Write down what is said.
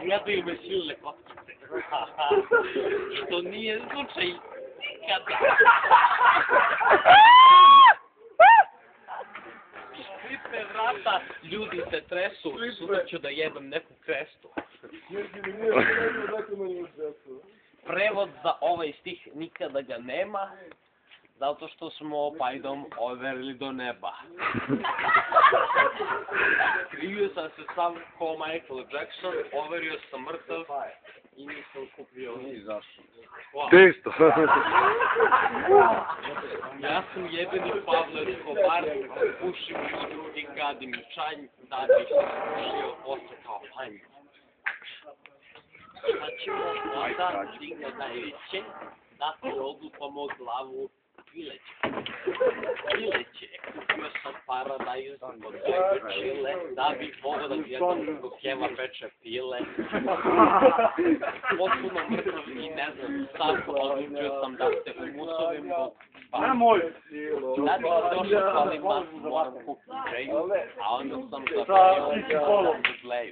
Gledaju me silne kockice. Što nije slučaj nikada. Škripe vrata, ljudi se tresu, sutra ću da jebem neku krestu. Prevod za ovaj stih nikada ga nema, zato što smo pajdom overili do neba. Krivio sam se sam ko Michael Jackson, overio sam mrtav i nisam kupio ni zašto. Ti isto. Ja sam jebeni Pablo Escobar, pušim ljudu i gadim čanj, da bih se pušio posle kao panj. Sad ćemo onda stigne najveće, da ti odlupam od glavu pileće. Pileće, kupio sam paradajz od Čile, da bih mogao da gledam dok Keva peče pile. Potpuno mrtav i ne znam, sad odlučio sam da se umusovim dok spavim. Da bih došao pali masu, moram kupiti džeju, a onda sam zapravio da me gleju.